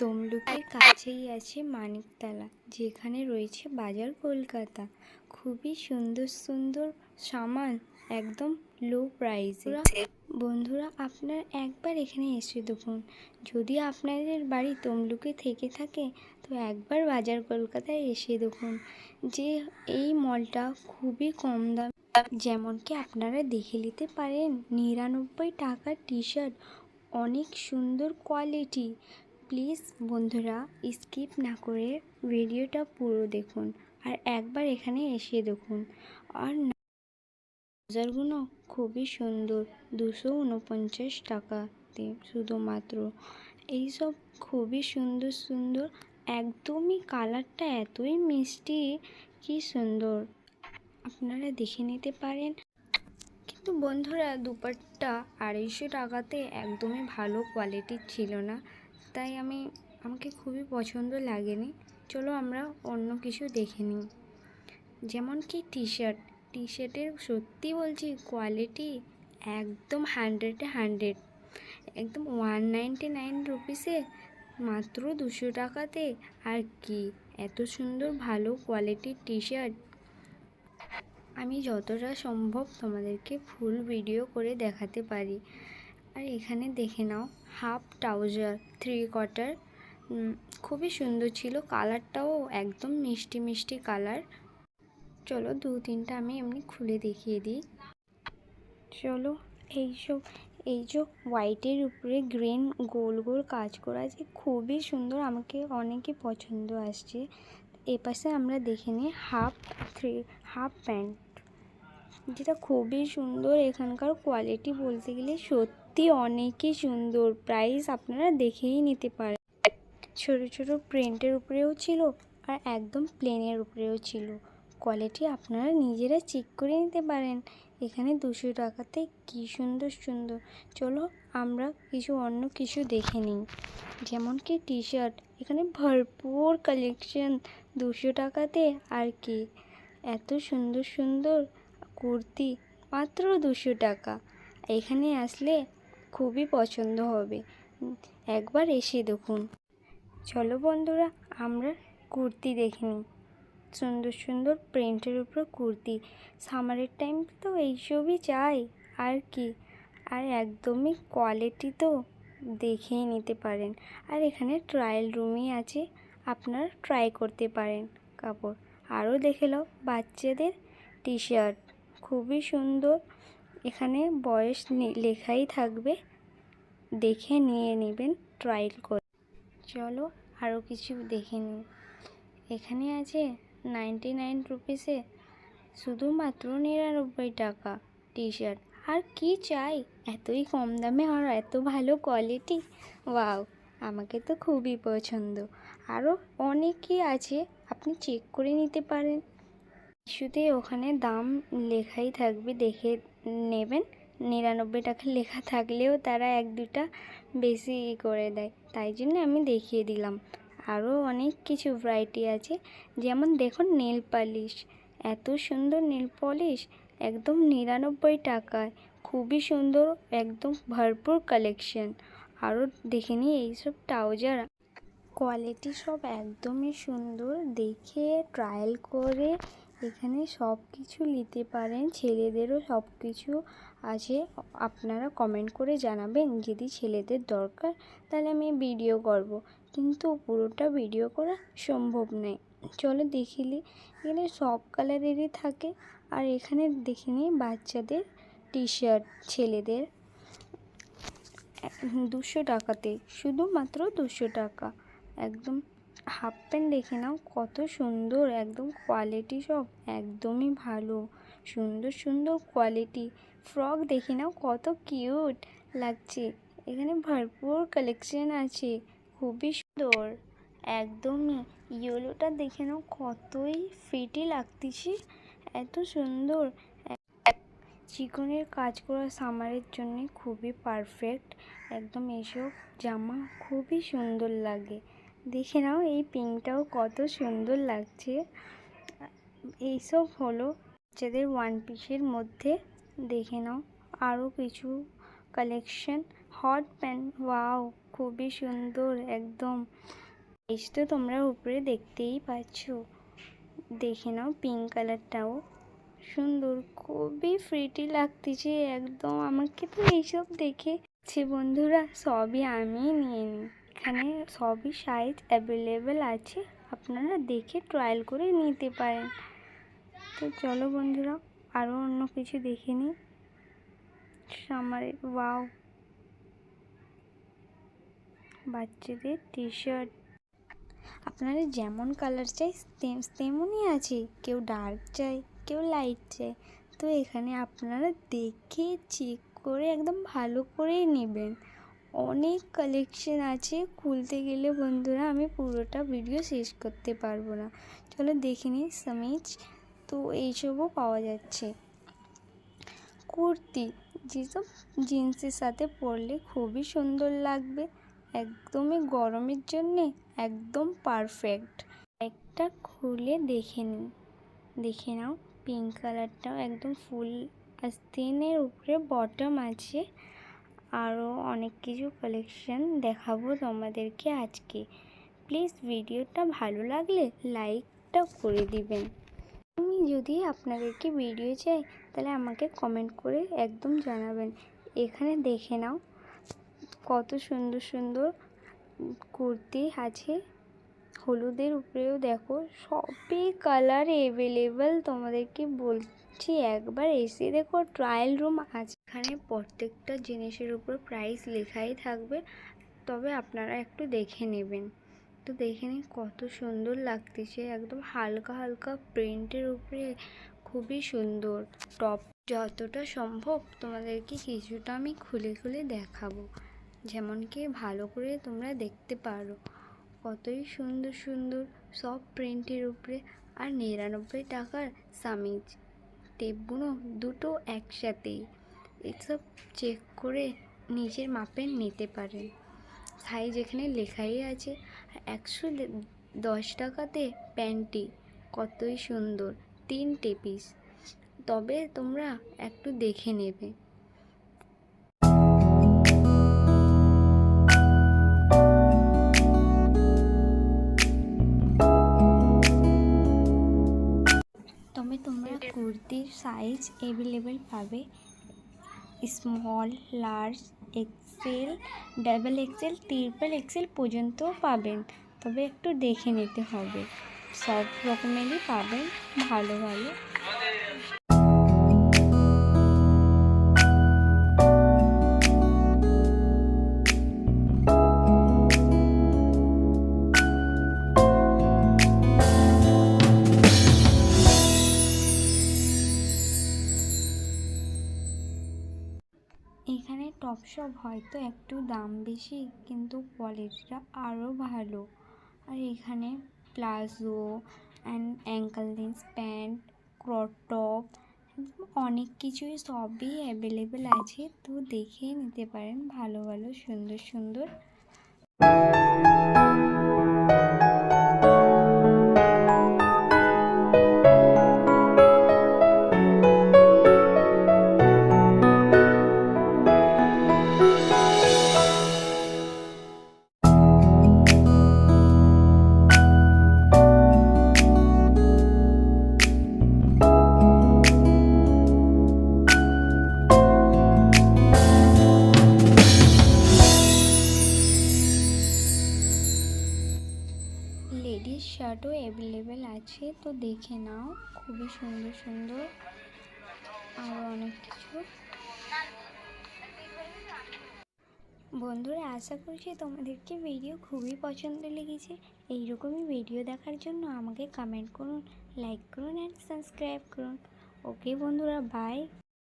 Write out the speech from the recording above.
তমলুকের কাছেই আছে মানিকতলা, যেখানে রয়েছে বাজার কলকাতা। খুবই সুন্দর সুন্দর সামান একদম লো প্রাইসে। বন্ধুরা, আপনারা একবার এখানে এসে দেখুন। যদি আপনাদের বাড়ি তমলুকে থেকে থাকে তো একবার বাজার কলকাতায় এসে দেখুন যে এই মলটা খুবই কম দাম। যেমন কি আপনারা দেখে নিতে পারেন, 99 টাকার টি শার্ট, অনেক সুন্দর কোয়ালিটি। প্লিজ বন্ধুরা, স্কিপ না করে ভিডিওটা পুরো দেখুন আর একবার এখানে এসে দেখুন। আর বাজারগুলো খুবই সুন্দর, 249 টাকাতে শুধুমাত্র। এইসব খুবই সুন্দর সুন্দর, একদমই কালারটা এতই মিষ্টি, কি সুন্দর, আপনারা দেখে নিতে পারেন। কিন্তু বন্ধুরা, দুপাট্টা 250 টাকাতে একদমই ভালো কোয়ালিটির ছিল না, তাই আমাকে খুবই পছন্দ লাগেনি। চলো আমরা অন্য কিছু দেখে নিই। যেমন কি টি শার্টের সত্যি বলছি কোয়ালিটি একদম 100-এ 100, একদম 199 রুপিসে মাত্র 200 টাকাতে। আর কি এত সুন্দর ভালো কোয়ালিটির টি শার্ট, আমি যতটা সম্ভব তোমাদেরকে ফুল ভিডিও করে দেখাতে পারি। আর এখানে দেখে নাও, হাফ ট্রাউজার 3/4, খুবই সুন্দর ছিল, কালারটাও একদম মিষ্টি মিষ্টি কালার। চলো 2-3টা আমি এমনি খুলে দেখিয়ে দিই। চলো, এই যে হোয়াইটের উপরে গ্রিন গোল গোল কাজ করা আছে, খুবই সুন্দর, আমাকে অনেকই পছন্দ আসছে। এপাশে আমরা দেখে নিই হাফ প্যান্ট, যেটা খুবই সুন্দর। এখানকার কোয়ালিটি বলতে গেলে সত্যি অনেকই সুন্দর, প্রাইস আপনারা দেখেই নিতে পারেন। ছোট ছোট প্রিন্টের উপরেও ছিল আর একদম প্লেনের উপরেও ছিল, কোয়ালিটি আপনারা নিজেরা চেক করে নিতে পারেন। এখানে 200 টাকাতে কি সুন্দর সুন্দর। চলো আমরা অন্য কিছু দেখে নিই। যেমন কি টি শার্ট, এখানে ভরপুর কালেকশন 200 টাকাতে। আর কি এত সুন্দর সুন্দর কুর্তি, মাত্র 200 টাকা। এখানে আসলে খুবই পছন্দ হবে, একবার এসে দেখুন। চলো বন্ধুরা, আমরা কুর্তি দেখে নিই। সুন্দর সুন্দর প্রিন্টের উপর কুর্তি, সামারের টাইম তো এইসবই চাই। আর কি, আর একদমই কোয়ালিটি তো দেখেই নিতে পারেন। আর এখানে ট্রায়াল রুমই আছে, আপনারা ট্রাই করতে পারেন কাপড়। আরও দেখে নাও বাচ্চাদের টি শার্ট, খুবই সুন্দর, এখানে বয়স লেখাই থাকবে, দেখে নিয়ে নেবেন ট্রায়াল করে। চলো আরও কিছু দেখে নিই। এখানে আছে 99 রুপিসে শুধুমাত্র 99 টাকা টি শার্ট। আর কি চাই, এতই কম দামে আর এত ভালো কোয়ালিটি, ওয়াও, আমাকে তো খুবই পছন্দ। আরও অনেকই আছে, আপনি চেক করে নিতে পারেন। শুধু ওখানে দাম লেখাই থাকবে, দেখে নেবেন। 99 টাকা লেখা থাকলেও তারা 1-2টা বেশি করে দেয়, তাই জন্য আমি দেখিয়ে দিলাম। আরও অনেক কিছু ভ্যারাইটি আছে, যেমন দেখুন নেল পালিশ, এত সুন্দর নেল পলিশ একদম 99 টাকায়, খুবই সুন্দর, একদম ভরপুর কালেকশন। আরও দেখে নিই এইসব ট্রাউজার, কোয়ালিটি সব একদমই সুন্দর, দেখে ট্রায়াল করে এখানে সব কিছু নিতে পারেন। ছেলেদেরও সব কিছু আছে, আপনারা কমেন্ট করে জানাবেন। যদি ছেলেদের দরকার তাহলে আমি ভিডিও করব, কিন্তু পুরোটা ভিডিও করা সম্ভব নয়। চলো দেখিলি, এখানে সব কালারেরই থাকে। আর এখানে দেখে নিই বাচ্চাদের টি শার্ট, ছেলেদের 200 টাকাতে, শুধুমাত্র 200 টাকা। একদম হাফ প্যান্ট দেখে নাও কত সুন্দর, একদম কোয়ালিটি সব একদমই ভালো, সুন্দর সুন্দর কোয়ালিটি। ফ্রক দেখে নাও কত কিউট লাগছে, এখানে ভরপুর কালেকশন আছে, খুবই সুন্দর। একদমই ইয়েলোটা দেখে নাও কতই ফিটি লাগতেছে, এত সুন্দর। চিকনের কাজ করা সামারের জন্য খুবই পারফেক্ট, একদম এসব জামা খুবই সুন্দর লাগে। দেখে নাও এই পিঙ্কটাও কত সুন্দর লাগছে। এইসব হলো বাচ্চাদের ওয়ান পিসের মধ্যে। দেখে নাও আরও কিছু কালেকশন, হট প্যান্ট, ওয়াও, খুবই সুন্দর একদম। এই তো তোমরা উপরে দেখতেই পাচ্ছ, দেখে নাও পিঙ্ক কালারটাও সুন্দর, খুবই প্রিটি লাগতেছে একদম। আমাকে তো এইসব দেখে বন্ধুরা সবই আমি নিয়ে নিই। এখানে সবই সাইজ অ্যাভেলেবেল আছে, আপনারা দেখে ট্রায়াল করে নিতে পারেন। তো চলো বন্ধুরা আরও অন্য কিছু দেখে নিই। সামারের ওয়াও, বাচ্চাদের টি শার্ট, আপনারা যেমন কালার চাই তেমনই আছে। কেউ ডার্ক চাই, কেউ লাইট চাই। তো এখানে আপনারা দেখে চেক করে একদম ভালো করেই নেবেন। অনেক কালেকশন আছে, খুলতে গেলে বন্ধুরা আমি পুরোটা ভিডিও শেষ করতে পারবো না। চলো দেখে নিই সামিজ। তো এইসবও পাওয়া যাচ্ছে। কুর্তি, যেসব জিন্সের সাথে পরলে খুবই সুন্দর লাগবে, একদমই গরমের জন্যে একদম পারফেক্ট। একটা খুলে দেখে নাও পিঙ্ক কালারটাও একদম ফুল আস্তিনের উপরে বটম আছে। আরও অনেক কিছু কালেকশন দেখাবো তোমাদেরকে আজকে। প্লিজ ভিডিওটা ভালো লাগলে লাইকটা করে দিবেন। আমি যদি আপনাদেরকে ভিডিও চাই তাহলে আমাকে কমেন্ট করে একদম জানাবেন। এখানে দেখে নাও কত সুন্দর সুন্দর কুর্তি আছে। হলুদের উপরেও দেখো, সবই কালার অ্যাভেলেবেল। তোমাদেরকে বলছি একবার এসে দেখো, ট্রায়াল রুম আছে। এখানে প্রত্যেকটা জিনিসের উপর প্রাইস লেখাই থাকবে, তবে আপনারা একটু দেখে নেবেন। তো দেখে নিন কত সুন্দর লাগতেছে, একদম হালকা হালকা প্রিন্টের উপরে খুবই সুন্দর টপ। যতটা সম্ভব তোমাদেরকে কিছুটা আমি খুলে খুলে দেখাবো, যেমন কি ভালো করে তোমরা দেখতে পারো। কতই সুন্দর সুন্দর সব প্রিন্টের উপরে। আর 99 টাকার সামিজ, টেপগুলো দুটো একসাথেই। এসব চেক করে নিজের মাপের নিতে পারেন। সাইজ এখানে লেখাই আছে। 110 টাকাতে প্যান্টি, কতই সুন্দর, 3টে পিস। তবে তোমরা একটু দেখে নেবে। তবে তোমরা কুর্তির সাইজ অ্যাভেলেবেল পাবে, small, large, XL, double XL, triple XL পর্যন্তও পাবেন। তবে একটু দেখে নিতে হবে, সব রকমেরই পাবেন ভালো ভালো। এখানে টপ সব হয়তো একটু দাম বেশি, কিন্তু কোয়ালিটিটা আরও ভালো। আর এখানে palazzo and ankle length pant, crop top, অনেক কিছুই সবই অ্যাভেলেবেল আছে। তো দেখে নিতে পারেন ভালো ভালো সুন্দর সুন্দর। লেডিস শার্টও অ্যাভেলেবেল আছে, তো দেখে নাও খুবই সুন্দর সুন্দর। আর অনেক কিছু। বন্ধুরা আশা করছি তোমাদেরকে ভিডিও খুবই পছন্দ লেগেছে। এইরকমই ভিডিও দেখার জন্য আমাকে কমেন্ট করুন, লাইক করুন অ্যান্ড সাবস্ক্রাইব করুন। ওকে বন্ধুরা, বাই।